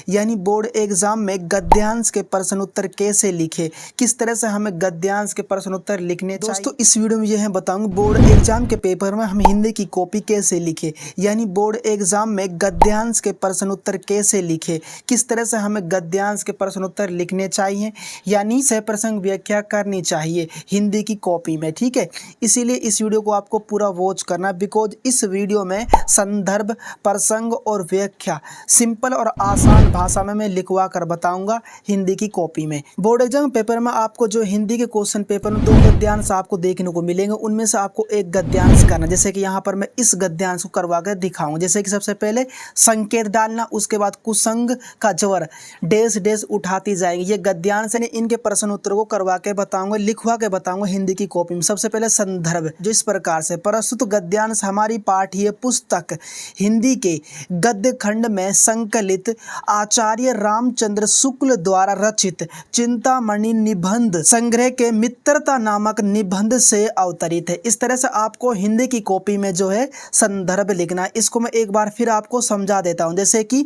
यानी board exam में गद्यांश के प्रश्न उत्तर कैसे लिखे, किस तरह से हमें गद्यांश के प्रश्न उत्तर लिखने चाहिए। दोस्तों इस वीडियो में यह बताऊंगा बोर्ड एग्जाम के पेपर में हम हिंदी की कॉपी कैसे लिखे, यानी बोर्ड एग्जाम में गद्यांश के प्रश्न उत्तर कैसे लिखे, किस तरह से हमें गद्यांश के प्रश्न उत्तर लिखने चाहिए, यानी सह प्रसंग व्याख्या करनी चाहिए हिंदी की कॉपी में। ठीक है, इसीलिए इस वीडियो को आपको पूरा वॉच करना, बिकॉज इस वीडियो में संदर्भ, प्रसंग और व्याख्या सिंपल और आसान भाषा में मैं लिखवा कर बताऊंगा हिंदी की कॉपी में। बोर्ड एग्जाम पेपर में आपको जो हिंदी के क्वेश्चन पेपर में 2 गद्यांश आपको देखने को मिलेंगे, उनमें से आपको एक गद्यांश करना। जैसे कि यहाँ पर मैं इस गद्यांश को करवा कर दिखाऊंगा। जैसे कि सबसे पहले संकेत डालना, उसके बाद कुसंग का जवर डैश डैश उठाती जाएगी। ये गद्यांश है, इनके प्रश्न उत्तर को करवा के बताऊंगा, लिखवा के बताऊंगा हिंदी की कॉपी में। सबसे पहले संदर्भ जो इस प्रकार से, प्रस्तुत गद्यांश हमारी पाठ्य पुस्तक हिंदी के गद्य खंड में संकलित आचार्य रामचंद्र शुक्ल द्वारा रचित चिंतामणि निबंध संग्रह के मित्रता नामक निबंध से अवतरित है। इस तरह से आपको हिंदी की कॉपी में जो है संदर्भ लिखना है। इसको मैं एक बार फिर आपको समझा देता हूं। जैसे कि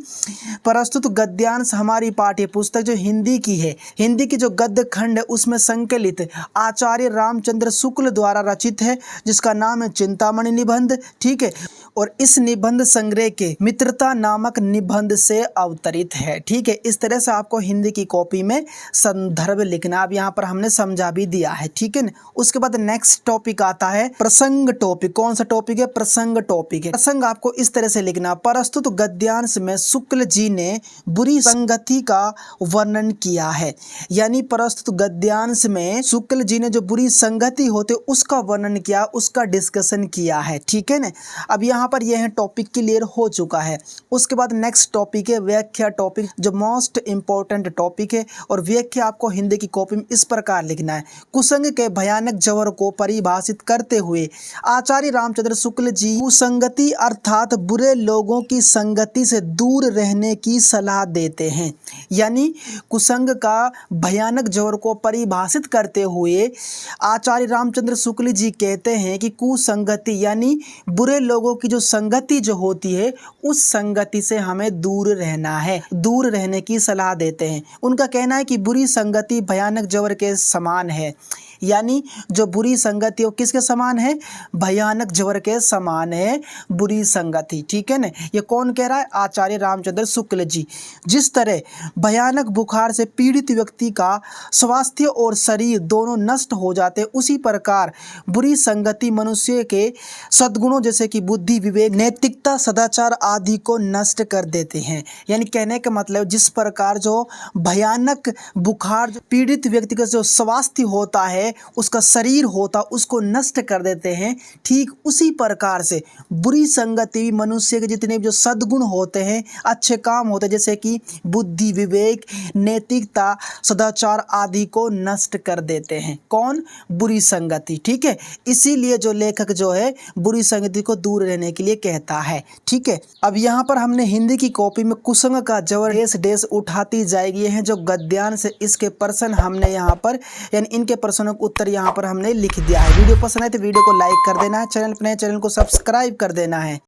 प्रस्तुत गद्यांश हमारी पाठ्य पुस्तक जो हिंदी की है, हिंदी की जो गद्य खंड है उसमें संकलित आचार्य रामचंद्र शुक्ल द्वारा रचित है, जिसका नाम है चिंतामणि निबंध। ठीक है, और इस निबंध संग्रह के मित्रता नामक निबंध से अवतरित है। ठीक है, इस तरह से आपको हिंदी की कॉपी में संदर्भ लिखना। अब यहाँ पर हमने समझा भी दिया है। ठीक है ना, उसके बाद नेक्स्ट टॉपिक आता है प्रसंग टॉपिक। कौन सा टॉपिक है? प्रसंग टॉपिक है। प्रसंग आपको इस तरह से लिखना, प्रस्तुत गद्यांश में शुक्ल जी ने बुरी संगति का वर्णन किया है। यानी प्रस्तुत गद्यांश में शुक्ल जी ने जो बुरी संगति होते उसका वर्णन किया, उसका डिस्कशन किया है। ठीक है ना, अब यहाँ पर यह टॉपिक क्लियर हो चुका है। उसके बाद नेक्स्ट टॉपिक है व्याख्या टॉपिक, जो मोस्ट इंपॉर्टेंट टॉपिक है। और व्याख्या आपको हिंदी की कॉपी में इस प्रकार लिखना है, कुसंग के भयानक जवर को परिभाषित करते हुए आचार्य रामचंद्र शुक्ल जी कुसंगति अर्थात बुरे लोगों की संगति से दूर रहने की सलाह देते हैं। यानी कुसंग का भयानक जवर को परिभाषित करते हुए आचार्य रामचंद्र शुक्ल जी कहते हैं कि कुसंगति यानी बुरे लोगों की जो संगति जो होती है उस संगति से हमें दूर रहना है, दूर रहने की सलाह देते हैं। उनका कहना है कि बुरी संगति भयानक जवर के समान है। यानी जो बुरी संगति वो किसके समान है? भयानक जवर के समान है बुरी संगति। ठीक है ना, ये कौन कह रहा है? आचार्य रामचंद्र शुक्ल जी। जिस तरह भयानक बुखार से पीड़ित व्यक्ति का स्वास्थ्य और शरीर दोनों नष्ट हो जाते, उसी प्रकार बुरी संगति मनुष्य के सद्गुणों जैसे कि बुद्धि, विवेक, नैतिकता, सदाचार आदि को नष्ट कर देते हैं। यानी कहने का मतलब जिस प्रकार जो भयानक बुखार पीड़ित व्यक्ति का जो स्वास्थ्य होता है, उसका शरीर होता, उसको नष्ट कर देते हैं, ठीक उसी प्रकार से बुरी संगति मनुष्य के जितने भी जो सद्गुण होते हैं, अच्छे काम होते हैं, जैसे कि बुद्धि, विवेक, नैतिकता, सदाचार आदि को नष्ट कर देते हैं। कौन? बुरी संगति। ठीक है, इसीलिए जो लेखक जो है बुरी संगति को दूर रहने के लिए कहता है। ठीक है, अब यहाँ पर हमने हिंदी की कॉपी में कुसंग का जवर डैश डैश उठाती जाएगी, है जो गद्यांश है, इसके प्रश्न हमने यहाँ पर यानी इनके प्रश्नों का उत्तर यहाँ पर हमने लिख दिया है। वीडियो पसंद आए तो वीडियो को लाइक कर देना है, चैनल पर नए चैनल को सब्सक्राइब कर देना है।